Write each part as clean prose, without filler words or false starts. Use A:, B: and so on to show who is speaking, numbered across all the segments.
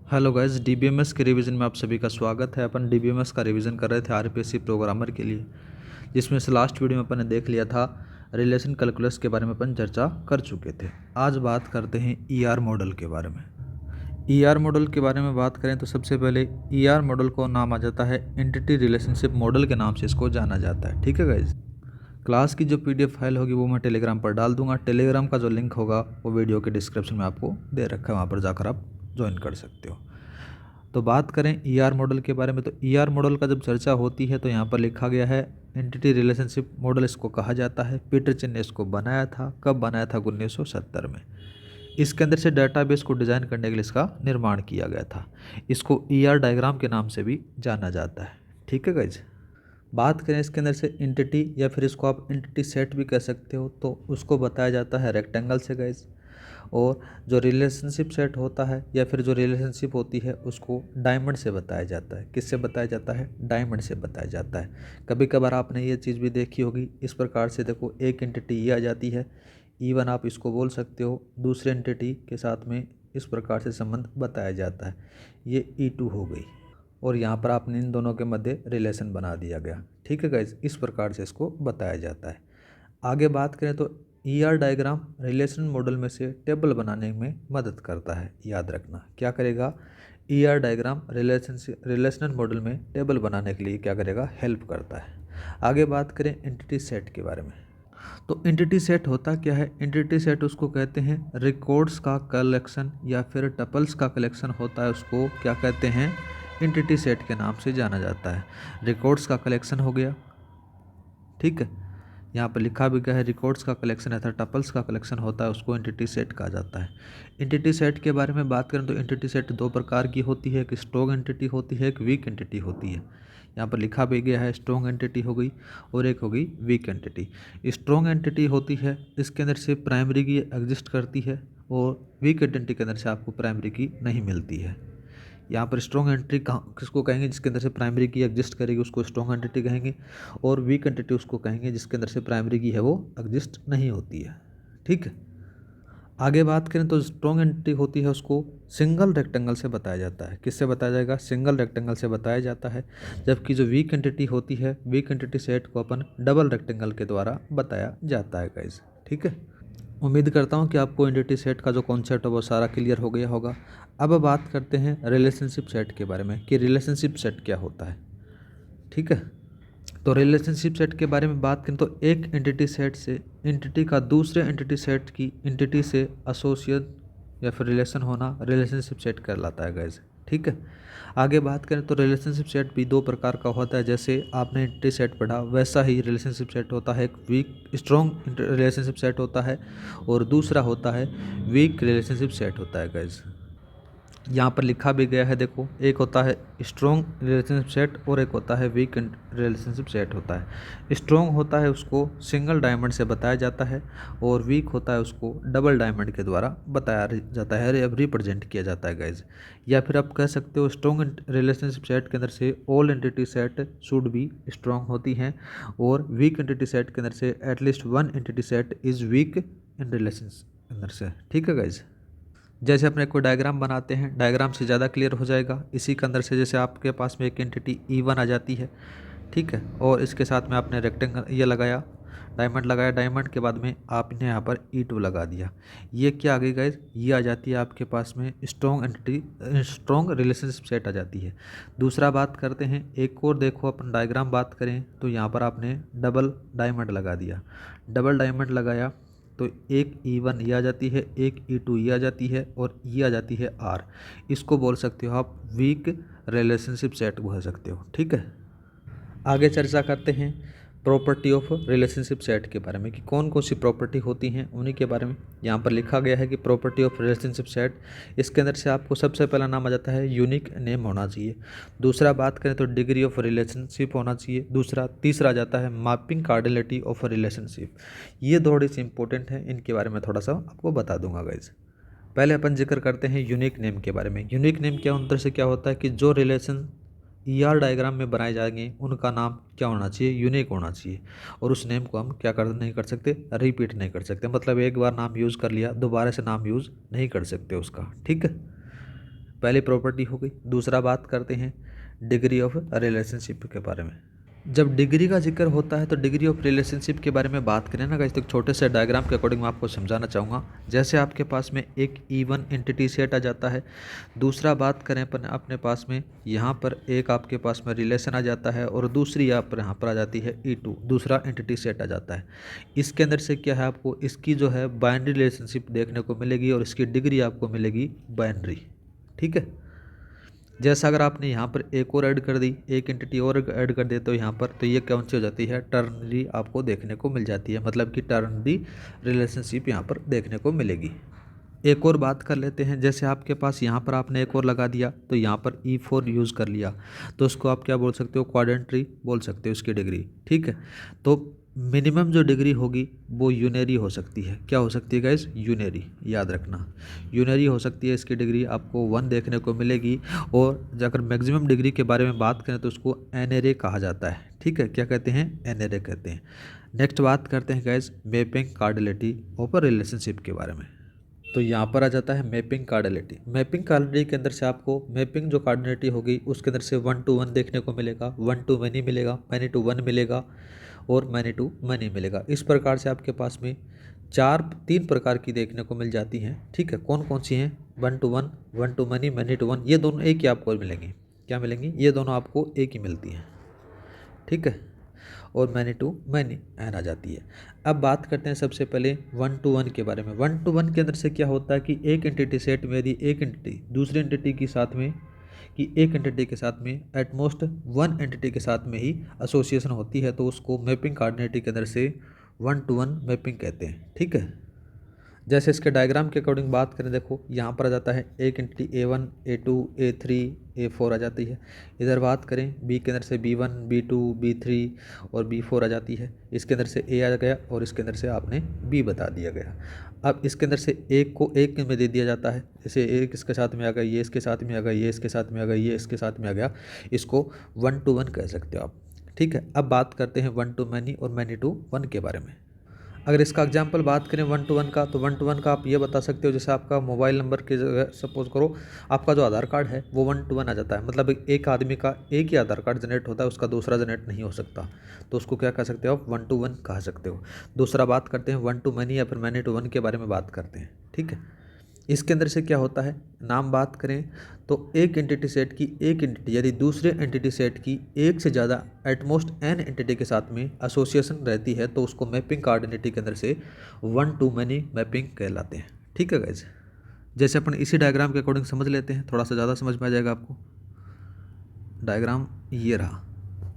A: Hello guys, DBMS के revision में आप सभी का स्वागत है। अपन डीबीएमएस का रिवीजन कर रहे थे आरपीएससी प्रोग्रामर के लिए, जिसमें से लास्ट वीडियो में अपन ने देख लिया था रिलेशन कैलकुलस के बारे में अपन चर्चा कर चुके थे। आज बात करते हैं ईआर मॉडल के बारे में। ईआर मॉडल के बारे में बात करें तो सबसे पहले ईआर मॉडल को नाम आ जाता है एंटिटी रिलेशनशिप मॉडल के नाम से इसको जाना जाता है। ठीक है गाइज, क्लास की जो पीडीएफ फाइल होगी वो मैं टेलीग्राम पर डाल दूंगा। टेलीग्राम का जो लिंक होगा वो वीडियो के डिस्क्रिप्शन में आपको दे रखा है, वहाँ पर जाकर आप ज्वाइन कर सकते हो। तो बात करें ईआर मॉडल के बारे में, तो ईआर मॉडल का जब चर्चा होती है तो यहाँ पर लिखा गया है एंटिटी रिलेशनशिप मॉडल इसको कहा जाता है। पीटरसन ने इसको बनाया था, कब बनाया था? 1970 में। इसके अंदर से डाटाबेस को डिज़ाइन करने के लिए इसका निर्माण किया गया था। इसको ईआर डायग्राम के नाम से भी जाना जाता है। ठीक है गाइज, बात करें इसके अंदर से एंटिटी या फिर इसको आप एंटिटी सेट भी कह सकते हो, तो उसको बताया जाता है रेक्टेंगल से गाइज। और जो रिलेशनशिप सेट होता है या फिर जो रिलेशनशिप होती है उसको डायमंड से बताया जाता है। किससे बताया जाता है? डायमंड से बताया जाता है। कभी कभार आपने ये चीज़ भी देखी होगी, इस प्रकार से देखो, एक एंटिटी ये आ जाती है, E1 आप इसको बोल सकते हो, दूसरे एंटिटी के साथ में इस प्रकार से संबंध बताया जाता है, ये E2 हो गई, और यहाँ पर आपने इन दोनों के मध्य रिलेशन बना दिया गया। ठीक है गाइज, इस प्रकार से इसको बताया जाता है। आगे बात करें तो ईआर डायग्राम रिलेशन मॉडल में से टेबल बनाने में मदद करता है। याद रखना, क्या करेगा? ईआर डायग्राम रिलेशनल मॉडल में टेबल बनाने के लिए क्या करेगा? हेल्प करता है। आगे बात करें एंटिटी सेट के बारे में, तो एंटिटी सेट होता क्या है? एंटिटी सेट उसको कहते हैं रिकॉर्ड्स का कलेक्शन या फिर टपल्स का कलेक्शन होता है, उसको क्या कहते हैं? एंटिटी सेट के नाम से जाना जाता है। रिकॉर्ड्स का कलेक्शन हो गया, ठीक है, यहाँ पर लिखा भी गया है रिकॉर्ड्स का कलेक्शन है, टपल्स का कलेक्शन होता है, उसको एंटिटी सेट कहा जाता है। एंटिटी सेट के बारे में बात करें तो एंटिटी सेट दो प्रकार की होती है, एक स्ट्रॉन्ग एंटिटी होती है, एक वीक एंटिटी होती है। यहाँ पर लिखा भी गया है स्ट्रॉन्ग एंटिटी हो गई और एक हो गई वीक एंटिटी। स्ट्रॉन्ग एंटिटी होती है, इसके अंदर से प्राइमरी की एग्जिस्ट करती है, और वीक एंटिटी के अंदर से आपको प्राइमरी की नहीं मिलती है। यहाँ पर स्ट्रॉन्ग एंटिटी किसको कहेंगे? जिसके अंदर से प्राइमरी की एग्जिस्ट करेगी उसको स्ट्रॉन्ग एंटिटी कहेंगे, और वीक एंटिटी उसको कहेंगे जिसके अंदर से प्राइमरी की है वो एग्जिस्ट नहीं होती है। ठीक है, आगे बात करें तो स्ट्रॉन्ग एंटिटी होती है उसको सिंगल रेक्टेंगल से बताया जाता है। किससे बताया जाएगा? सिंगल रेक्टेंगल से बताया जाता है। जबकि जो वीक एंटिटी होती है, वीक एंटिटी सेट को अपन डबल रेक्टेंगल के द्वारा बताया जाता है गाइज। ठीक है, उम्मीद करता हूँ कि आपको एंटिटी सेट का जो कॉन्सेप्ट है वो सारा क्लियर हो गया होगा। अब बात करते हैं रिलेशनशिप सेट के बारे में कि रिलेशनशिप सेट क्या होता है। ठीक है, तो रिलेशनशिप सेट के बारे में बात करें तो एक एंटिटी सेट से एंटिटी का दूसरे एंटिटी सेट की एंटिटी से एसोसिएट या फिर रिलेशन होना रिलेशनशिप सेट कहलाता है गाइज। ठीक है, आगे बात करें तो रिलेशनशिप सेट भी दो प्रकार का होता है। जैसे आपने एंटिटी सेट पढ़ा वैसा ही रिलेशनशिप सेट होता है। एक वीक स्ट्रॉन्ग रिलेशनशिप सेट होता है और दूसरा होता है वीक रिलेशनशिप सेट होता है गाइज। यहाँ पर लिखा भी गया है, देखो, एक होता है स्ट्रॉन्ग रिलेशनशिप सेट और एक होता है वीक रिलेशनशिप सेट होता है। स्ट्रॉन्ग होता है उसको सिंगल डायमंड से बताया जाता है, और वीक होता है उसको डबल डायमंड के द्वारा बताया जाता है या रिप्रेजेंट किया जाता है गाइज। या फिर आप कह सकते हो स्ट्रॉन्ग रिलेशनशिप सेट के अंदर से all entity set should be strong होती हैं, और वीक एंटिटी सेट के अंदर से at least one entity set is week in relation अंदर से। ठीक है गाइज, जैसे अपने कोई डायग्राम बनाते हैं, डायग्राम से ज़्यादा क्लियर हो जाएगा। इसी के अंदर से जैसे आपके पास में एक एंटिटी E1 आ जाती है, ठीक है, और इसके साथ में आपने रेक्टेंगल ये लगाया, डायमंड लगाया, डायमंड के बाद में आपने यहाँ पर E2 लगा दिया। ये क्या आ गई गाइज? ये आ जाती है आपके पास में strong entity, strong relationship set आ जाती है। दूसरा बात करते हैं, एक और देखो, अपन डायग्राम बात करें तो यहाँ पर आपने डबल डायमंड लगा दिया। डबल डायमंड लगाया तो एक E1 ये आ जाती है, एक E2 ये आ जाती है, और ये आ जाती है R। इसको बोल सकते हो आप वीक रिलेशनशिप सेट बोल सकते हो। ठीक है, आगे चर्चा करते हैं प्रॉपर्टी ऑफ रिलेशनशिप सेट के बारे में कि कौन कौन सी प्रॉपर्टी होती हैं, उन्हीं के बारे में यहाँ पर लिखा गया है कि प्रॉपर्टी ऑफ रिलेशनशिप सेट, इसके अंदर से आपको सबसे पहला नाम आ जाता है यूनिक नेम होना चाहिए। दूसरा बात करें तो डिग्री ऑफ रिलेशनशिप होना चाहिए। तीसरा आ जाता है मैपिंग कार्डिनलिटी ऑफ रिलेशनशिप। ये थोड़ी सी इंपॉर्टेंट है, इनके बारे में थोड़ा सा आपको बता दूंगा गाइज। पहले अपन जिक्र करते हैं यूनिक नेम के बारे में। यूनिक नेम क्या अंदर से क्या होता है कि जो रिलेशन ईआर डायग्राम में बनाए जाएंगे उनका नाम क्या होना चाहिए? यूनिक होना चाहिए, और उस नेम को हम क्या नहीं कर सकते? रिपीट नहीं कर सकते। मतलब एक बार नाम यूज़ कर लिया, दोबारा से नाम यूज़ नहीं कर सकते उसका। ठीक है, पहली प्रॉपर्टी हो गई। दूसरा बात करते हैं डिग्री ऑफ रिलेशनशिप के बारे में। जब डिग्री का जिक्र होता है तो डिग्री ऑफ रिलेशनशिप के बारे में बात करें ना गाइस, तो एक छोटे से डायग्राम के अकॉर्डिंग मैं आपको समझाना चाहूँगा। जैसे आपके पास में एक E1 एंटिटी सेट आ जाता है। दूसरा बात करें अपन अपने पास में यहाँ पर एक आपके पास में रिलेशन आ जाता है और दूसरी यहाँ पर आ जाती है E2, दूसरा एंटिटी सेट आ जाता है। इसके अंदर से क्या है, आपको इसकी जो है बाइनरी रिलेशनशिप देखने को मिलेगी और इसकी डिग्री आपको मिलेगी बाइनरी। ठीक है, जैसा अगर आपने यहाँ पर एक और ऐड कर दी, एक एंटिटी और ऐड कर दे तो यहाँ पर, तो ये कौन सी हो जाती है, टर्नरी आपको देखने को मिल जाती है, मतलब कि टर्नरी रिलेशनशिप यहाँ पर देखने को मिलेगी। एक और बात कर लेते हैं, जैसे आपके पास यहाँ पर आपने एक और लगा दिया तो यहाँ पर E4 यूज़ कर लिया, तो उसको आप क्या बोल सकते हो, क्वाड्रेंटरी बोल सकते हो इसकी डिग्री। ठीक है, तो मिनिमम जो डिग्री होगी वो यूनरी हो सकती है। क्या हो सकती है गाइस, यूनरी, याद रखना यूनरी हो सकती है। इसकी डिग्री आपको 1 देखने को मिलेगी। और अगर मैक्सिमम डिग्री के बारे में बात करें तो उसको एनएरे कहा जाता है। ठीक है, क्या कहते हैं, एनएरे कहते हैं। नेक्स्ट बात करते हैं गाइस मैपिंग कार्डिलिटी ऑफ रिलेशनशिप के बारे में। तो यहाँ पर आ जाता है मैपिंग कार्डिलिटी। मैपिंग कार्डिलिटी के अंदर से आपको मैपिंग जो कार्डिलिटी होगी उसके अंदर से 1 to 1 देखने को मिलेगा, 1 to many मिलेगा, many to 1 मिलेगा और many to many मिलेगा। इस प्रकार से आपके पास में 3 प्रकार की देखने को मिल जाती हैं। ठीक है, कौन कौन सी हैं, 1 to 1, 1 to many, many to 1, ये दोनों एक ही आपको मिलेंगी। क्या मिलेंगी, ये दोनों आपको एक ही मिलती हैं। ठीक है, और मैनी टू मैनी एन आ जाती है। अब बात करते हैं सबसे पहले 1 to 1 के बारे में। 1 to 1 के अंदर से क्या होता है कि एक एंटिटी सेट में यदि एक एंटिटी दूसरी एंटिटी के साथ में, कि एक एंटिटी के साथ में एटमोस्ट 1 एंटिटी के साथ में ही एसोसिएशन होती है तो उसको मैपिंग कार्डिनिटी के अंदर से 1 to 1 मैपिंग कहते हैं। ठीक है, जैसे इसके डायग्राम के अकॉर्डिंग बात करें, देखो यहाँ पर आ जाता है एक entity A1, A2, A3, A4 आ जाती है। इधर बात करें B के अंदर से B1, B2, B3 और B4 आ जाती है। इसके अंदर से A आ गया और इसके अंदर से आपने B बता दिया गया। अब इसके अंदर से एक को एक में दे दिया जाता है, जैसे एक इसके साथ में आ गया, ये इसके साथ में आ गया, ये इसके साथ में आ गया, ये इसके साथ में आ गया, इसको 1 to 1 कह सकते हो आप। ठीक है, अब बात करते हैं 1 to many और many to 1 के बारे में। अगर इसका एग्जाम्पल बात करें 1 to 1 का, तो 1 to 1 का आप ये बता सकते हो, जैसे आपका मोबाइल नंबर की जगह सपोज करो आपका जो आधार कार्ड है वो 1 to 1 आ जाता है, मतलब एक आदमी का एक ही आधार कार्ड जनरेट होता है, उसका दूसरा जनरेट नहीं हो सकता, तो उसको क्या कह सकते हो आप, 1 to 1 कह सकते हो। दूसरा बात करते हैं 1 to many या फिर many to 1 के बारे में बात करते हैं। ठीक है, इसके अंदर से क्या होता है, नाम बात करें तो एक एंटिटी सेट की एक एंटिटी यदि दूसरे एंटिटी सेट की एक से ज़्यादा एटमोस्ट n एंटिटी के साथ में एसोसिएशन रहती है तो उसको मैपिंग कार्डिनिटी के अंदर से 1 to many मैपिंग कहलाते हैं। ठीक है गाइज, जैसे अपन इसी डायग्राम के अकॉर्डिंग समझ लेते हैं, थोड़ा सा ज़्यादा समझ में आ जाएगा आपको। डायग्राम ये रहा।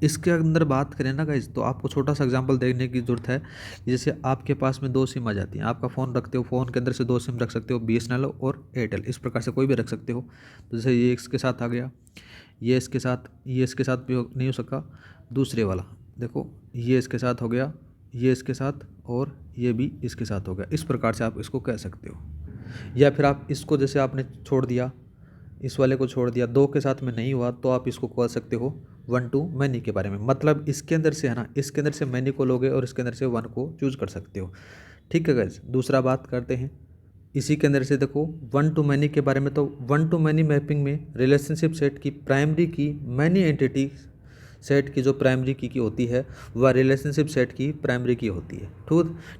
A: इसके अंदर बात करें ना गाइज, तो आपको छोटा सा एग्जांपल देखने की ज़रूरत है। जैसे आपके पास में 2 सिम आ जाती हैं, आपका फ़ोन रखते हो, फ़ोन के अंदर से 2 सिम रख सकते हो, BSNL और एयरटेल, इस प्रकार से कोई भी रख सकते हो। तो जैसे ये इसके साथ आ गया, ये इसके साथ भी नहीं हो सका, दूसरे वाला देखो, ये इसके साथ हो गया, ये इसके साथ और ये भी इसके साथ हो गया, इस प्रकार से आप इसको कह सकते हो। या फिर आप इसको जैसे आपने छोड़ दिया, इस वाले को छोड़ दिया, 2 के साथ में नहीं हुआ तो आप इसको कह सकते हो 1 to many के बारे में, मतलब इसके अंदर से है ना, इसके अंदर से many को लोगे और इसके अंदर से 1 को चूज कर सकते हो। ठीक है गाइस, दूसरा बात करते हैं इसी के अंदर से, देखो 1 to many के बारे में। तो 1 to many मैपिंग में रिलेशनशिप सेट की प्राइमरी की मैनी एंटिटी सेट की जो प्राइमरी की होती है वह रिलेशनशिप सेट की प्राइमरी की होती है।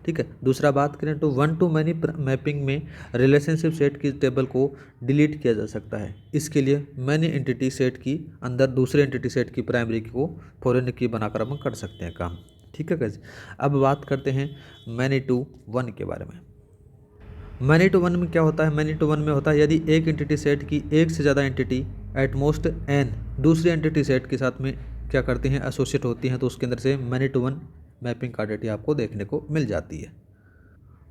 A: ठीक है, दूसरा बात करें तो 1 to many मैपिंग में रिलेशनशिप सेट की टेबल को डिलीट किया जा सकता है। इसके लिए मैनी एंटिटी सेट की अंदर दूसरे एंटिटी सेट की प्राइमरी की को फॉरेन की बनाकर हम कर सकते हैं काम। ठीक है गाइस, अब बात करते हैं मैनी टू 1 के बारे में। मैनी टू 1 में क्या होता है, मैनी टू 1 में होता है यदि एक एंटिटी सेट की एक से ज़्यादा एंटिटी एटमोस्ट n दूसरी एंटिटी सेट के साथ में क्या करती हैं, एसोसिएट होती हैं, तो उसके अंदर से मैनी टू 1 मैपिंग कार्डिनिटी आपको देखने को मिल जाती है।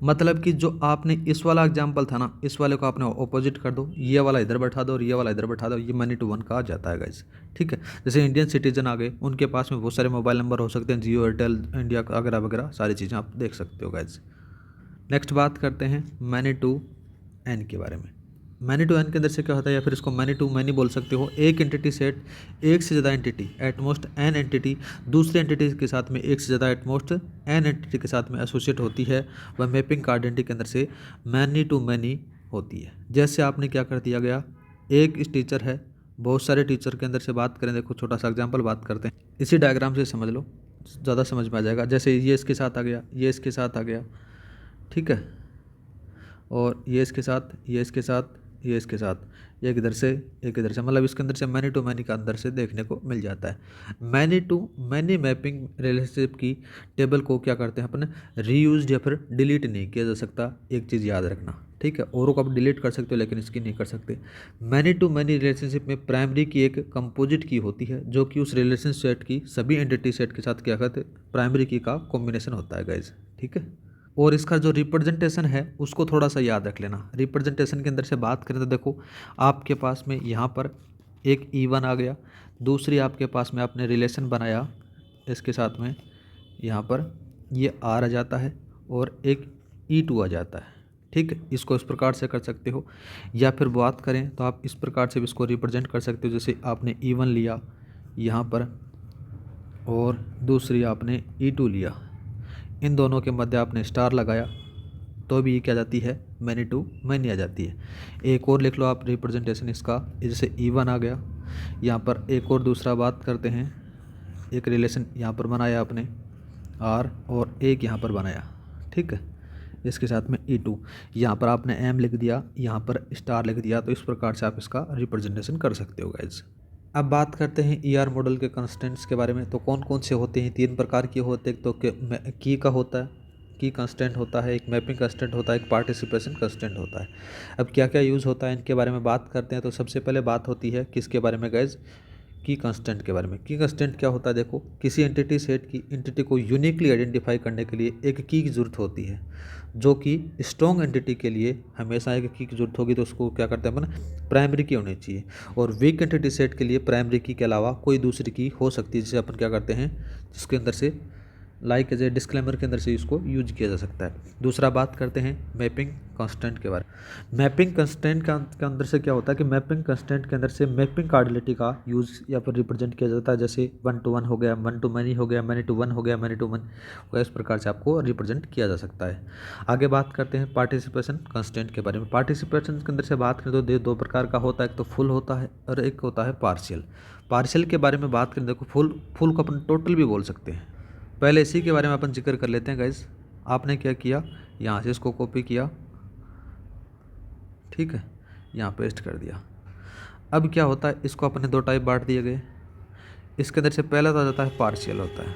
A: मतलब कि जो आपने इस वाला एग्जाम्पल था ना, इस वाले को आपने ऑपोजिट कर दो, ये वाला इधर बैठा दो और ये वाला इधर बैठा दो, ये मैनी टू 1 का आ जाता है गाइस। ठीक है, जैसे इंडियन सिटीजन आ गए, उनके पास में बहुत सारे मोबाइल नंबर हो सकते हैं, जियो, एयरटेल, इंडिया वगैरह वगैरह सारी चीज़ें आप देख सकते हो गाइस। नेक्स्ट बात करते हैं मैनी टू n के बारे में। मैनी टू n के अंदर से क्या होता है, या फिर इसको मैनी टू मैनी बोल सकते हो, एक एंटिटी सेट एक से ज़्यादा एंटिटी एटमोस्ट n एंटिटी दूसरे एंटिटी के साथ में एक से ज़्यादा एटमोस्ट n एंटिटी के साथ में एसोसिएट होती है, वह मैपिंग कार्डिनिटी के अंदर से मैनी टू मैनी होती है। जैसे आपने क्या कर दिया गया, एक इस टीचर है, बहुत सारे टीचर के अंदर से बात करें, देखो छोटा सा एग्जांपल बात करते हैं, इसी डायग्राम से समझ लो, ज़्यादा समझ में आ जाएगा। जैसे ये इसके साथ आ गया, ये इसके साथ आ गया, ठीक है, और ये इसके साथ, ये इसके साथ, ये इसके साथ, एक इधर से एक इधर से, मतलब इसके अंदर से मैनी टू मैनी का अंदर से देखने को मिल जाता है। Many to many mapping relationship की टेबल को क्या करते हैं अपन, रीयूज या फिर डिलीट नहीं किया जा सकता, एक चीज़ याद रखना, ठीक है। औरों को आप डिलीट कर सकते हो लेकिन इसकी नहीं कर सकते। मैनी टू मैनी रिलेशनशिप में प्राइमरी की एक कंपोजिट की होती है जो कि उस रिलेशन सेट की सभी एंटिटी सेट के साथ क्या करते हैं, प्राइमरी की का कॉम्बिनेशन होता है गाइज, ठीक है। और इसका जो रिप्रेजेंटेशन है उसको थोड़ा सा याद रख लेना। रिप्रेजेंटेशन के अंदर से बात करें तो देखो आपके पास में यहाँ पर एक E1 आ गया, दूसरी आपके पास में आपने रिलेशन बनाया इसके साथ में, यहाँ पर ये R आ जाता है और एक E2 आ जाता है, ठीक है। इसको इस प्रकार से कर सकते हो, या फिर बात करें तो आप इस प्रकार से भी इसको रिप्रेजेंट कर सकते हो। जैसे आपने E1 लिया यहाँ पर और दूसरी आपने E2 लिया, इन दोनों के मध्य आपने स्टार लगाया तो भी ये क्या जाती है, मैनी टू मैनी आ जाती है। एक और लिख लो आप रिप्रेजेंटेशन इसका, जैसे E1 आ गया, यहाँ पर एक और दूसरा बात करते हैं, एक रिलेशन यहाँ पर बनाया आपने R और एक यहाँ पर बनाया, ठीक है, इसके साथ में E2, यहाँ पर आपने M लिख दिया, यहाँ पर स्टार लिख दिया, तो इस प्रकार से आप इसका रिप्रेजेंटेशन कर सकते हो गाइज। अब बात करते हैं ER मॉडल के कंस्टेंट्स के बारे में। तो कौन कौन से होते हैं, 3 प्रकार के होते हैं। तो की का होता है, की कंस्टेंट होता है, एक मैपिंग कंस्टेंट होता है, एक पार्टिसिपेशन कंस्टेंट होता है। अब क्या क्या यूज़ होता है इनके बारे में बात करते हैं। तो सबसे पहले बात होती है किसके बारे में गाइज, की कंस्टेंट के बारे में। की कंस्टेंट क्या होता है, देखो किसी एंटिटी सेट की एंटिटी को यूनिकली आइडेंटिफाई करने के लिए एक की ज़रूरत होती है, जो कि स्ट्रॉन्ग एंटिटी के लिए हमेशा एक की ज़रूरत होगी, तो उसको क्या करते हैं अपन, प्राइमरी की होनी चाहिए। और वीक एंटिटी सेट के लिए प्राइमरी की के अलावा कोई दूसरी की हो सकती है, जिसे अपन क्या करते हैं, जिसके अंदर से लाइक एज ए डिस्क्लेमर के अंदर से इसको यूज किया जा सकता है। दूसरा बात करते हैं मैपिंग कंस्टेंट के बारे में। मैपिंग कंस्टेंट के अंदर से क्या होता है कि मैपिंग कंस्टेंट के अंदर से मैपिंग कार्डिलिटी का यूज़ या फिर रिप्रेजेंट किया जाता है। जैसे 1 to 1 हो गया, 1 to many हो गया, many to 1 हो गया, many to 1 हो गया, इस प्रकार से आपको रिप्रेजेंट किया जा सकता है। आगे बात करते हैं पार्टिसिपेशन कंस्टेंट के बारे में। पार्टिसिपेशन के अंदर से बात करें तो दो प्रकार का होता है, एक तो फुल होता है और एक होता है पार्शियल। पार्शियल के बारे में बात करें, देखो फुल को अपन टोटल भी बोल सकते हैं। पहले इसी के बारे में अपन जिक्र कर लेते हैं गाइज। आपने क्या किया, यहाँ से इसको कॉपी किया, ठीक है, यहाँ पेस्ट कर दिया। अब क्या होता है, इसको अपने 2 टाइप बांट दिए गए। इसके अंदर से पहला तो आ जाता है पार्शियल होता है,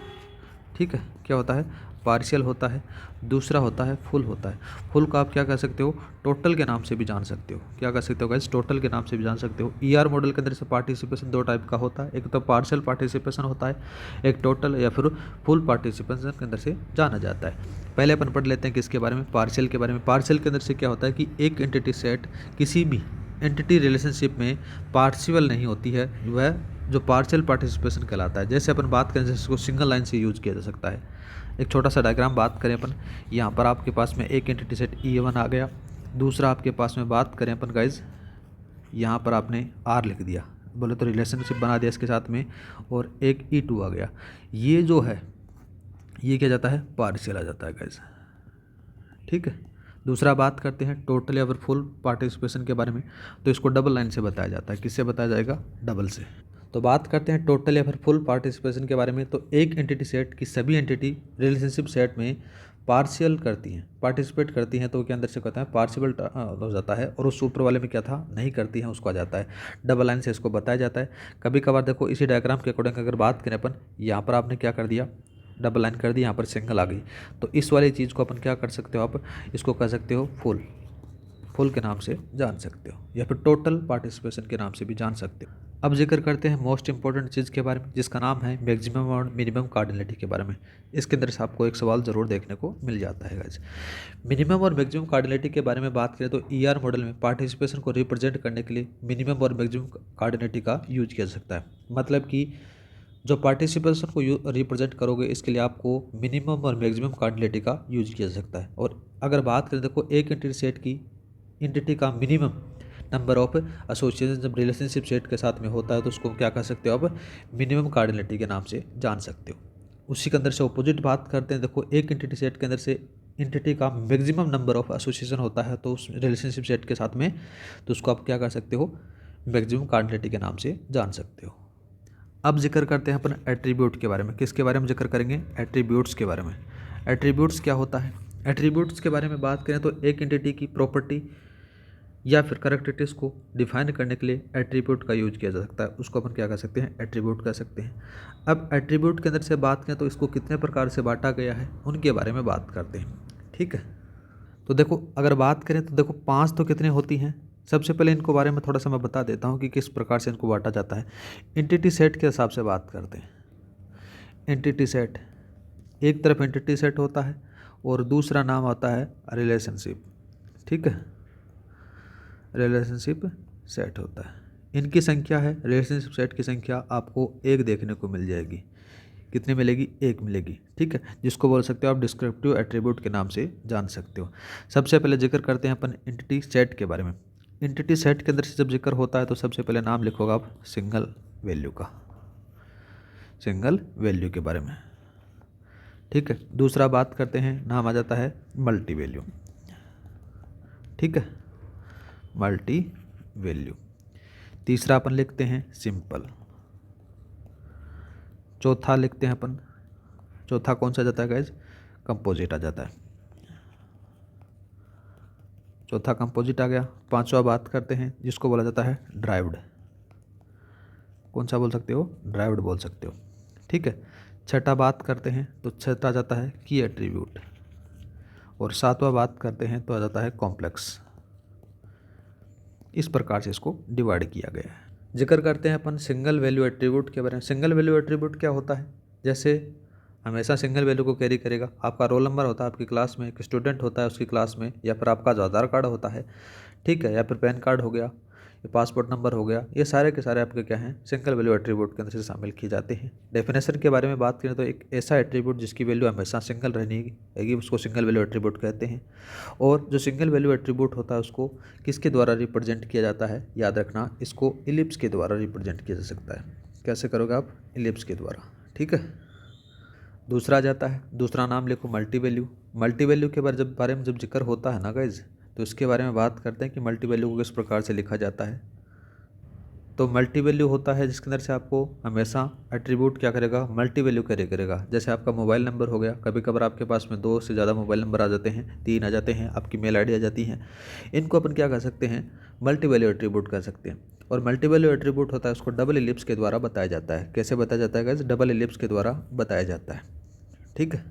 A: ठीक है, क्या होता है, पार्शियल होता है। दूसरा होता है फुल होता है। फुल को आप क्या कह सकते हो, टोटल के नाम से भी जान सकते हो। क्या कह सकते हो गाइस, टोटल के नाम से भी जान सकते हो। ER मॉडल के अंदर से पार्टिसिपेशन 2 टाइप का होता है, एक तो पार्शियल पार्टिसिपेशन होता है, एक टोटल या फिर फुल पार्टिसिपेशन के अंदर से जाना जाता है। पहले अपन पढ़ लेते हैं किसके बारे में, पार्शियल के बारे में। पार्शियल के अंदर से क्या होता है कि एक एंटिटी सेट किसी भी एंटिटी रिलेशनशिप में पार्शियल नहीं होती है, वह जो पार्शियल पार्टिसिपेशन कहलाता है। जैसे अपन बात करें, जैसे इसको सिंगल लाइन से यूज किया जा सकता है। एक छोटा सा डायग्राम बात करें अपन, यहाँ पर आपके पास में एक एंटिटी सेट E1 आ गया, दूसरा आपके पास में बात करें अपन गाइज, यहाँ पर आपने R लिख दिया, बोले तो रिलेशनशिप बना दिया इसके साथ में, और एक E2 आ गया। ये जो है ये क्या जाता है, पार्शियल आ जाता है गाइज, ठीक है। दूसरा बात करते हैं टोटल या फिर फुल पार्टिसिपेशन के बारे में। तो इसको डबल लाइन से बताया जाता है। किससे बताया जाएगा, डबल से। तो बात करते हैं टोटल या फिर फुल पार्टिसिपेशन के बारे में। तो एक एंटिटी सेट की सभी एंटिटी रिलेशनशिप सेट में पार्शियल करती हैं, पार्टिसिपेट करती हैं, तो क्या अंदर से कहता है पार्शियल हो जाता है। और उस ऊपर वाले में क्या था, नहीं करती हैं, उसको आ जाता है डबल लाइन से, इसको बताया जाता है। कभी कभार देखो इसी डायग्राम के अकॉर्डिंग अगर बात करें अपन, यहाँ पर आपने क्या कर दिया, डबल लाइन कर दी, यहाँ पर सिंगल आ गई, तो इस वाली चीज़ को अपन क्या कर सकते हो, आप इसको कह सकते हो फुल के नाम से जान सकते हो, या फिर टोटल पार्टिसिपेशन के नाम से भी जान सकते हो। अब जिक्र करते हैं मोस्ट इंपॉर्टेंट चीज़ के बारे में, जिसका नाम है मैक्सिमम और मिनिमम कार्डिनलिटी के बारे में। इसके अंदर से आपको एक सवाल ज़रूर देखने को मिल जाता है गाइस। मिनिमम और मैक्सिमम कार्डिनलिटी के बारे में बात करें तो ER मॉडल में पार्टिसिपेशन को रिप्रेजेंट करने के लिए मिनिमम और मैक्सिमम कार्डिनलिटी का यूज किया जा सकता है। मतलब कि जो पार्टिसिपेशन को रिप्रेजेंट करोगे, इसके लिए आपको मिनिमम और मैक्सिमम कार्डिनलिटी का यूज किया जा सकता है। और अगर बात करें, देखो एक एंटिटी सेट की एंटिटी का मिनिमम नंबर ऑफ एसोसिएशन जब रिलेशनशिप सेट के साथ में होता है, तो उसको क्या कर सकते हो आप, मिनिमम कार्डिनलिटी के नाम से जान सकते हो। उसी के अंदर से अपोजिट बात करते हैं, देखो एक एंटिटी सेट के अंदर से एंटिटी का मैक्सिमम नंबर ऑफ एसोसिएशन होता है तो उस रिलेशनशिप सेट के साथ में, तो उसको आप क्या कर सकते हो, मैक्सिमम क्वांटिटी के नाम से जान सकते हो। अब जिक्र करते हैं अपन एट्रीब्यूट के बारे में। किसके बारे में जिक्र करेंगे? एट्रीब्यूट्स के बारे में। एट्रीब्यूट्स क्या होता है? एट्रीब्यूट्स के बारे में बात करें तो एक एंटिटी की प्रॉपर्टी या फिर कैरेक्टरिस्टिक्स को डिफाइन करने के लिए एट्रीब्यूट का यूज किया जा सकता है। उसको अपन क्या कर सकते हैं? एट्रीब्यूट कह सकते हैं। अब एट्रीब्यूट के अंदर से बात करें तो इसको कितने प्रकार से बांटा गया है उनके बारे में बात करते हैं। ठीक है, तो देखो अगर बात करें तो देखो 5 तो कितने होती हैं। सबसे पहले इनको बारे में थोड़ा सा मैं बता देता हूँ कि किस प्रकार से इनको बांटा जाता है। एंटिटी सेट के हिसाब से बात करते हैं। एंटिटी सेट, एक तरफ एंटिटी सेट होता है और दूसरा नाम आता है रिलेशनशिप। ठीक है, रिलेशनशिप सेट होता है। इनकी संख्या है, रिलेशनशिप सेट की संख्या आपको एक देखने को मिल जाएगी। कितनी मिलेगी? एक मिलेगी। ठीक है, जिसको बोल सकते हो आप डिस्क्रिप्टिव एट्रीब्यूट के नाम से जान सकते हो। सबसे पहले जिक्र करते हैं अपन एंटिटी सेट के बारे में। एंटिटी सेट के अंदर से जब जिक्र होता है तो सबसे पहले नाम लिखोगे आप सिंगल वैल्यू का, सिंगल वैल्यू के बारे में। ठीक है, दूसरा बात करते हैं, नाम आ जाता है मल्टी वैल्यू। ठीक है, मल्टी वैल्यू। तीसरा अपन लिखते हैं सिंपल। चौथा लिखते हैं अपन, चौथा कौन सा जाता है गाइज? कंपोजिट आ जाता है। चौथा कंपोजिट आ गया। पांचवा बात करते हैं जिसको बोला जाता है ड्राइव्ड। कौन सा बोल सकते हो? ड्राइव्ड बोल सकते हो। ठीक है, छठा बात करते हैं तो छठा जाता है की एट्रीब्यूट। और सातवां बात करते हैं तो आ जाता है कॉम्प्लेक्स। इस प्रकार से इसको डिवाइड किया गया है। जिक्र करते हैं अपन सिंगल वैल्यू एट्रीब्यूट के बारे में। सिंगल वैल्यू एट्रीब्यूट क्या होता है? जैसे हमेशा सिंगल वैल्यू को कैरी करेगा। आपका रोल नंबर होता है आपकी क्लास में, एक स्टूडेंट होता है उसकी क्लास में, या फिर आपका जो आधार कार्ड होता है, ठीक है, या फिर पैन कार्ड हो गया, ये पासपोर्ट नंबर हो गया, ये सारे के सारे आपके क्या हैं? सिंगल वैल्यू एट्रीब्यूट के अंदर से शामिल किए जाते हैं। डेफिनेशन के बारे में बात करें तो एक ऐसा एट्रीब्यूट जिसकी वैल्यू हमेशा सिंगल रहेगी उसको सिंगल वैल्यू एट्रीब्यूट कहते हैं। और जो सिंगल वैल्यू एट्रीब्यूट होता है उसको किसके द्वारा रिप्रेजेंट किया जाता है? याद रखना, इसको इलिप्स के द्वारा रिप्रेजेंट किया जा सकता है। कैसे करोगे आप? इलिप्स के द्वारा। ठीक है, दूसरा जाता है, दूसरा नाम लिखो मल्टी वैल्यू। मल्टी वैल्यू के बारे में जब जिक्र होता है ना गाइज, तो इसके बारे में बात करते हैं कि मल्टी वैल्यू को किस प्रकार से लिखा जाता है। तो मल्टी वैल्यू होता है जिसके अंदर से आपको हमेशा एट्रीब्यूट क्या करेगा? मल्टी वैल्यू कैरी करेगा। जैसे आपका मोबाइल नंबर हो गया, कभी कभार आपके पास में 2 से ज़्यादा मोबाइल नंबर आ जाते हैं, 3 आ जाते हैं, आपकी मेल आईडी आ जाती है। इनको अपन क्या कर सकते हैं? मल्टी वैल्यू एट्रीब्यूट कर सकते हैं। और मल्टी वैल्यू एट्रीब्यूट होता है उसको डबल इलिप्स के द्वारा बताया जाता है। कैसे बताया जाता है गाइस? डबल इलिप्स के द्वारा बताया जाता है। ठीक है,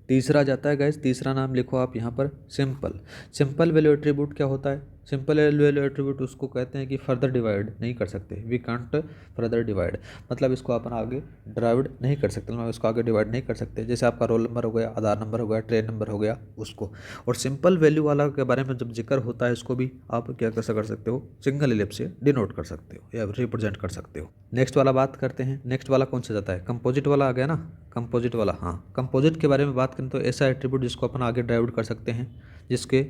A: तीसरा जाता है गाइस, तीसरा नाम लिखो आप यहाँ पर सिंपल। सिंपल वैल्यू एट्रीब्यूट क्या होता है? सिंपल वैल्यू एट्रीब्यूट उसको कहते हैं कि फर्दर डिवाइड नहीं कर सकते, वी कांट फर्दर डिवाइड, मतलब इसको अपन आगे डिवाइड नहीं कर सकते, मतलब इसको आगे डिवाइड नहीं कर सकते। जैसे आपका रोल नंबर हो गया, आधार नंबर हो गया, ट्रेन नंबर हो गया, उसको। और सिंपल वैल्यू वाला के बारे में जब जिक्र होता है इसको भी आप क्या कर सकते हो? सिंगल इलिप्स से डिनोट कर सकते हो या रिप्रेजेंट कर सकते हो। नेक्स्ट वाला बात करते हैं। नेक्स्ट वाला कौन सा जाता है? कंपोजिट वाला आ गया ना, कंपोजिट वाला। हाँ, कंपोजिट के बारे में बात करें तो ऐसा एट्रीब्यूट जिसको अपन आगे ड्राइव कर सकते हैं, जिसके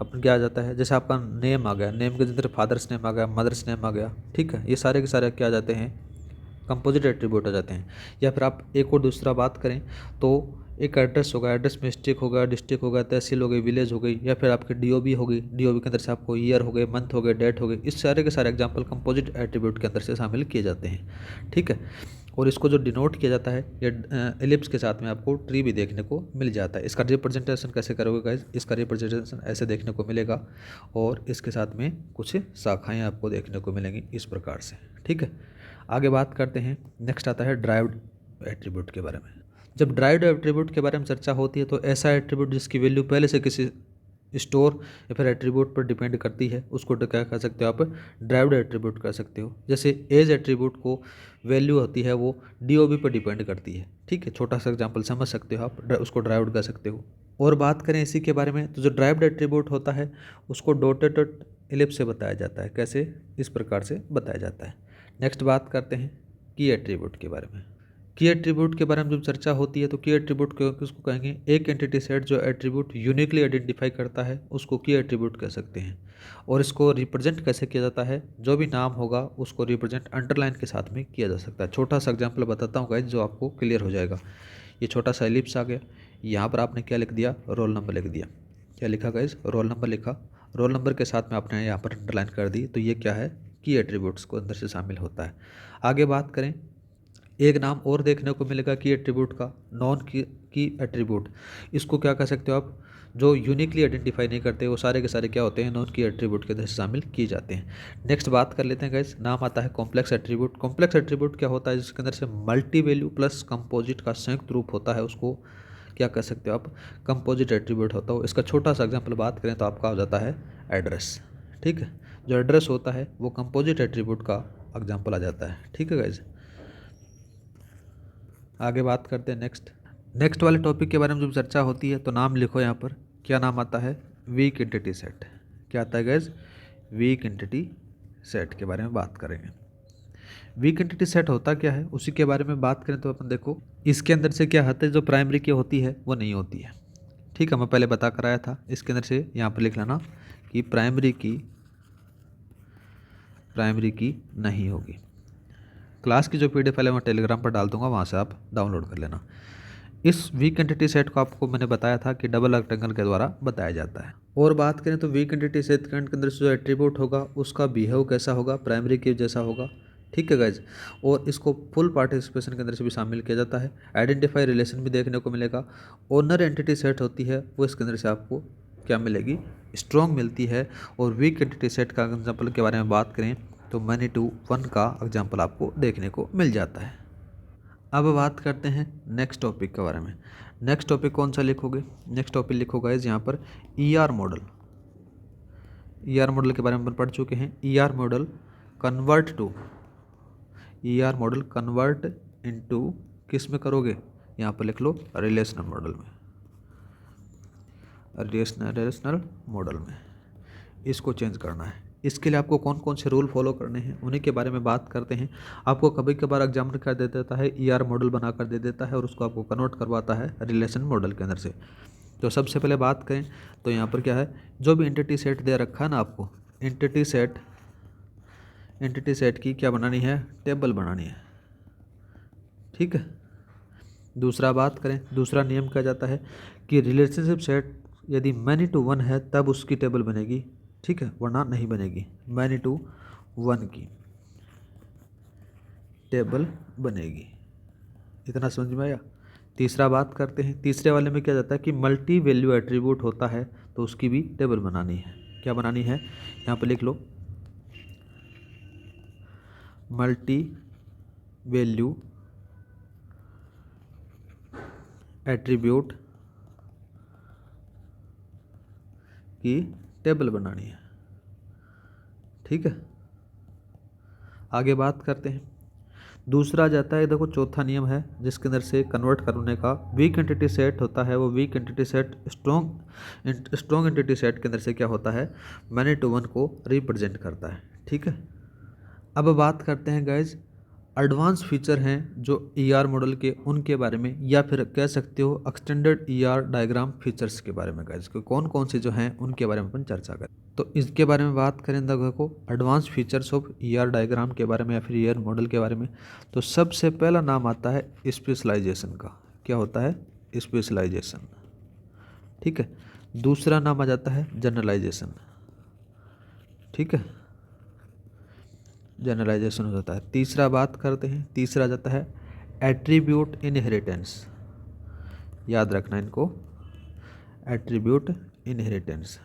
A: अपन क्या आ जाता है? जैसे आपका नेम आ गया, नेम के अंदर फादर्स नेम आ गया, मदर्स नेम आ गया, ठीक है, ये सारे के सारे क्या आ जाते हैं? कंपोजिट एट्रीब्यूट आ जाते हैं। या फिर आप एक और दूसरा बात करें तो एक एड्रेस होगा, एड्रेस में स्टेट होगा, डिस्ट्रिक्ट होगा, तहसील हो गई, विलेज हो गई, या फिर आपकी डीओबी होगी, डीओबी के अंदर से आपको ईयर हो गए, मंथ हो गए, डेट हो गई, इस सारे के सारे एग्जांपल कंपोजिट एट्रीब्यूट के अंदर से शामिल किए जाते हैं। ठीक है, और इसको जो डिनोट किया जाता है ये एलिप्स के साथ में आपको ट्री भी देखने को मिल जाता है। इसका रिप्रेजेंटेशन कैसे करोगे गाइस? इसका रिप्रेजेंटेशन ऐसे देखने को मिलेगा और इसके साथ में कुछ शाखाएँ आपको देखने को मिलेंगी इस प्रकार से। ठीक है, आगे बात करते हैं। नेक्स्ट आता है ड्राइव्ड एट्रीब्यूट के बारे में। जब ड्राइव्ड एट्रीब्यूट के बारे में चर्चा होती है तो ऐसा एट्रीब्यूट जिसकी वैल्यू पहले से किसी स्टोर या फिर एट्रीब्यूट पर डिपेंड करती है उसको क्या कर सकते हो आप? ड्राइव्ड एट्रीब्यूट कर सकते हो। जैसे एज एट्रीब्यूट को वैल्यू होती है वो डीओबी पर डिपेंड करती है। ठीक है, छोटा सा एग्जांपल समझ सकते हो आप, उसको ड्राइव्ड कर सकते हो। और बात करें इसी के बारे में तो जो ड्राइव्ड एट्रीब्यूट होता है उसको डॉटेड इलिप्स से बताया जाता है। कैसे? इस प्रकार से बताया जाता है। नेक्स्ट बात करते हैं की एट्रीब्यूट के बारे में। की एट्रीब्यूट के बारे में जब चर्चा होती है तो की एट्रीब्यूट किसको कहेंगे? एक एंटिटी सेट जो एट्रीब्यूट यूनिकली आइडेंटिफाई करता है उसको की एट्रीब्यूट कह सकते हैं। और इसको रिप्रेजेंट कैसे किया जाता है? जो भी नाम होगा उसको रिप्रेजेंट अंडरलाइन के साथ में किया जा सकता है। छोटा सा एग्जांपल बताता हूँ गाइस जो आपको क्लियर हो जाएगा। ये छोटा सा एलिप्स आ गया, यहाँ पर आपने क्या लिख दिया? रोल नंबर लिख दिया। क्या लिखा गाइस? रोल नंबर लिखा। रोल नंबर के साथ में आपने यहाँ पर अंडरलाइन कर दी, तो ये क्या है? की की एट्रीब्यूट्स को अंदर से शामिल होता है। आगे बात करें, एक नाम और देखने को मिलेगा की एट्रीब्यूट का, नॉन की एट्रीब्यूट। इसको क्या कह सकते हो आप, जो यूनिकली आइडेंटिफाई नहीं करते वो सारे के सारे क्या होते हैं, नॉन की एट्रीब्यूट के अंदर से शामिल किए जाते हैं। नेक्स्ट बात कर लेते हैं गाइस, नाम आता है कॉम्प्लेक्स एट्रीब्यूट। कॉम्प्लेक्स एट्रीब्यूट क्या होता है, जिसके अंदर से मल्टी वैल्यू प्लस कंपोजिट का संयुक्त रूप होता है, उसको क्या कह सकते हो आप, कंपोजिट एट्रीब्यूट होता हो। इसका छोटा सा एग्जाम्पल बात करें तो आपका हो जाता है एड्रेस। ठीक है, जो एड्रेस होता है वो कंपोजिट एट्रीब्यूट का एग्जाम्पल आ जाता है। ठीक है गाइज, आगे बात करते हैं नेक्स्ट वाले टॉपिक के बारे में जब चर्चा होती है तो नाम लिखो यहाँ पर, क्या नाम आता है, वीक एंटिटी सेट। क्या आता है गाइज, वीक एंटिटी सेट के बारे में बात करेंगे। वीक एंटिटी सेट होता क्या है उसी के बारे में बात करें तो अपन देखो, इसके अंदर से क्या होता है, जो प्राइमरी की होती है वो नहीं होती है। ठीक है, मैं पहले बता कर आया था, इसके अंदर से यहाँ पर लिख लेना कि प्राइमरी की नहीं होगी। क्लास की जो पीडीएफ पहले मैं टेलीग्राम पर डाल दूंगा, वहाँ से आप डाउनलोड कर लेना। इस वीक एंटिटी सेट को आपको मैंने बताया था कि डबल रेक्टेंगल के द्वारा बताया जाता है। और बात करें तो वीक एंटिटी सेट के अंदर से जो एट्रीब्यूट होगा उसका बिहेव कैसा होगा, प्राइमरी की जैसा होगा। ठीक है गाइज, और इसको फुल पार्टिसिपेशन के अंदर से भी शामिल किया जाता है। आइडेंटिफाई रिलेशन भी देखने को मिलेगा। ओनर एंटिटी सेट होती है वो इसके अंदर से आपको क्या मिलेगी, स्ट्रॉन्ग मिलती है। और वीक एंटिटी सेट का एग्जाम्पल के बारे में बात करें तो मैनी टू वन का एग्जाम्पल आपको देखने को मिल जाता है। अब बात करते हैं नेक्स्ट टॉपिक के बारे में। नेक्स्ट टॉपिक कौन सा लिखोगे, नेक्स्ट टॉपिक लिखोगे इस यहाँ पर ईआर मॉडल। ईआर मॉडल के बारे में अपन पढ़ चुके हैं। ईआर मॉडल कन्वर्ट इनटू किस में करोगे, यहाँ पर लिख लो रिलेशनल मॉडल में, रिलेशनल मॉडल में इसको चेंज करना है। इसके लिए आपको कौन कौन से रूल फॉलो करने हैं उन्हीं के बारे में बात करते हैं। आपको कभी कभार एग्जामिनर कर दे देता है, ईआर मॉडल बना कर दे देता है और उसको आपको कन्वर्ट करवाता है रिलेशन मॉडल के अंदर से। तो सबसे पहले बात करें तो यहाँ पर क्या है, जो भी एंटिटी सेट दे रखा है ना आपको, एंटिटी सेट की क्या बनानी है, टेबल बनानी है। ठीक है, दूसरा बात करें, दूसरा नियम क्या जाता है कि रिलेशनशिप सेट यदि मैनी टू वन है तब उसकी टेबल बनेगी। ठीक है, वरना नहीं बनेगी। मैनी टू वन की टेबल बनेगी, इतना समझ में आया। तीसरा बात करते हैं, तीसरे वाले में क्या जाता है कि मल्टी वैल्यू एट्रीब्यूट होता है तो उसकी भी टेबल बनानी है। क्या बनानी है, यहाँ पर लिख लो मल्टी वैल्यू एट्रीब्यूट की टेबल बनानी है। ठीक है, आगे बात करते हैं। दूसरा जाता है, देखो चौथा नियम है जिसके अंदर से कन्वर्ट करने का, वीक एंटिटी सेट होता है वो weak entity set strong entity set के अंदर से क्या होता है, मैनी टू वन को रिप्रेजेंट करता है। ठीक है, अब बात करते हैं गाइज एडवांस फीचर हैं जो ईआर मॉडल के, उनके बारे में, या फिर कह सकते हो एक्सटेंडेड ईआर डायग्राम फीचर्स के बारे में गाइज, कौन कौन से जो हैं उनके बारे में अपन चर्चा करें। तो इसके बारे में बात करें देखो advance features of ER diagram के बारे में या फिर ईआर मॉडल के बारे में, तो सबसे पहला नाम आता है स्पेशलाइजेशन का। क्या होता है, स्पेशलाइजेशन। ठीक है, दूसरा नाम आ जाता है जनरलाइजेशन। ठीक है, जनरलाइजेशन हो जाता है। तीसरा बात करते हैं, तीसरा जाता है एट्रीब्यूट इनहेरिटेंस। याद रखना इनको, एट्रीब्यूट इनहेरिटेंस।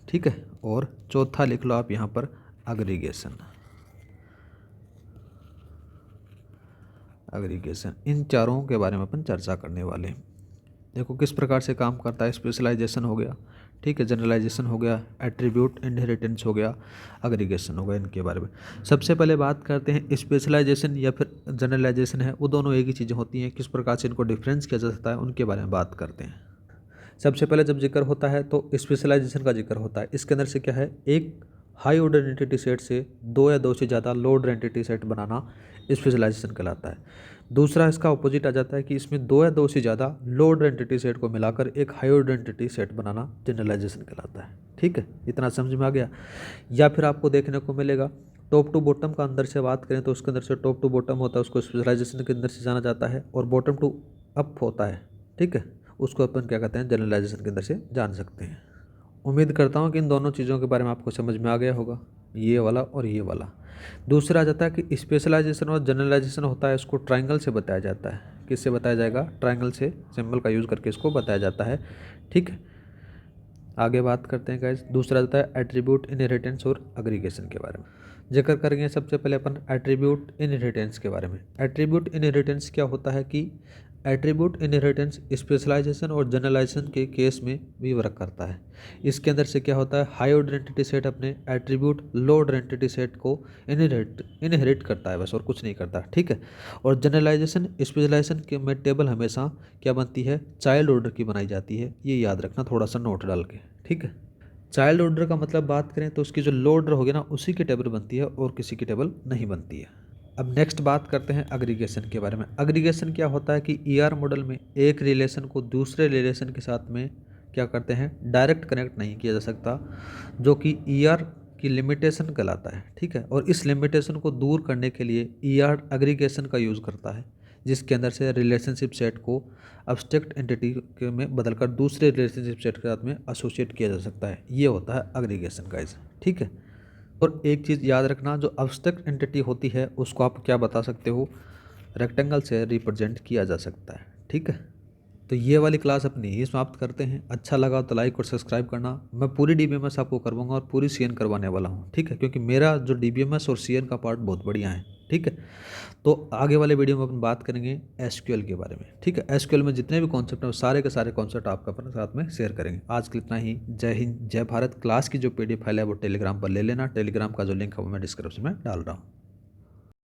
A: ठीक है, और चौथा लिख लो आप यहाँ पर एग्रीगेशन। इन चारों के बारे में अपन चर्चा करने वाले हैं। देखो किस प्रकार से काम करता है, स्पेशलाइजेशन हो गया, ठीक है, जनरलाइजेशन हो गया, एट्रीब्यूट इनहेरिटेंस हो गया, एग्रीगेशन हो गया। इनके बारे में सबसे पहले बात करते हैं। स्पेशलाइजेशन या फिर जनरलाइजेशन है वो दोनों एक ही चीज़ें होती हैं, किस प्रकार से इनको डिफरेंस किया जा सकता है उनके बारे में बात करते हैं। सबसे पहले जब जिक्र होता है तो स्पेशलाइजेशन का जिक्र होता है। इसके अंदर से क्या है, एक हाई ऑर्डर एंटिटी सेट से दो या दो से ज़्यादा लो ऑर्डर एंटिटी सेट बनाना स्पेशलाइजेशन कहलाता है। दूसरा इसका अपोजिट आ जाता है कि इसमें दो या दो से ज़्यादा लो ऑर्डर एंटिटी सेट को मिलाकर एक हाई ऑर्डर एंटिटी सेट बनाना जनरलाइजेशन कहलाता है। ठीक है, इतना समझ में आ गया। या फिर आपको देखने को मिलेगा टॉप टू बॉटम का अंदर से बात करें तो उसके अंदर से टॉप टू बॉटम होता है, उसको स्पेशलाइजेशन के अंदर से जाना जाता है, और बॉटम टू अप होता है। ठीक है, उसको अपन क्या कहते हैं, जनरलाइजेशन के अंदर से जान सकते हैं। उम्मीद करता हूँ कि इन दोनों चीज़ों के बारे में आपको समझ में आ गया होगा। ये वाला और ये वाला। दूसरा आ जाता है कि स्पेशलाइजेशन और जनरलाइजेशन होता है, इसको ट्रायंगल से बताया जाता है। किससे बताया जाएगा? ट्रायंगल से, सिंबल का यूज़ करके इसको बताया जाता है। ठीक है, आगे बात करते हैं गाइस। दूसरा आता है एट्रीब्यूट, इनहेरिटेंस और एग्रीगेशन के बारे में जिक्र करेंगे। सबसे पहले अपन एट्रीब्यूट इनहेरिटेंस के बारे में। एट्रीब्यूट इनहेरिटेंस क्या होता है कि एट्रीब्यूट इनहेरिटेंस स्पेशलाइजेशन और जनरलाइजेशन के केस में भी वर्क करता है। इसके अंदर से क्या होता है, हाई ऑर्डर एंटिटी सेट अपने एट्रीब्यूट लो ऑर्डर एंटिटी सेट को इनहेरिट करता है, बस और कुछ नहीं करता। ठीक है, और जनरलाइजेशन स्पेशलाइजेशन के में टेबल हमेशा क्या बनती है, चाइल्ड ऑर्डर की बनाई जाती है। ये याद रखना थोड़ा सा नोट डाल के। ठीक है, चाइल्ड ऑर्डर का मतलब बात करें तो उसकी जो लो ऑर्डर होगी ना, उसी की टेबल बनती है और किसी की टेबल नहीं बनती है। अब नेक्स्ट बात करते हैं एग्रीगेशन के बारे में। एग्रीगेशन क्या होता है कि ईआर मॉडल में एक रिलेशन को दूसरे रिलेशन के साथ में क्या करते हैं, डायरेक्ट कनेक्ट नहीं किया जा सकता, जो कि ईआर की लिमिटेशन कहलाता है। ठीक है, और इस लिमिटेशन को दूर करने के लिए ईआर एग्रीगेशन का यूज़ करता है, जिसके अंदर से रिलेशनशिप सेट को अब्स्ट्रैक्ट एंटिटी में बदलकर दूसरे रिलेशनशिप सेट के साथ में एसोसिएट किया जा सकता है। ये होता है एग्रीगेशन गाइस। ठीक है, और एक चीज़ याद रखना, जो अब्स्ट्रैक्ट एंटिटी होती है उसको आप क्या बता सकते हो, रेक्टेंगल से रिप्रेजेंट किया जा सकता है। ठीक है, तो ये वाली क्लास अपनी यही समाप्त करते हैं। अच्छा लगा तो लाइक और सब्सक्राइब करना। मैं पूरी डीबीएमएस आपको करवाऊंगा और पूरी सीएन करवाने वाला हूँ। ठीक है, क्योंकि मेरा जो डीबीएमएस और सीएन का पार्ट बहुत बढ़िया है। ठीक है, तो आगे वाले वीडियो में अपन बात करेंगे एसक्यूएल के बारे में। ठीक है, एसक्यूएल में जितने भी कॉन्सेप्ट हैं वो सारे के सारे कॉन्सेप्ट आपका अपने साथ में शेयर करेंगे। आज के लिए इतना ही। जय हिंद, जय भारत। क्लास की जो पीडीएफ फाइल है वो टेलीग्राम पर ले लेना। टेलीग्राम का जो लिंक है वो मैं डिस्क्रिप्शन में डाल रहा हूँ।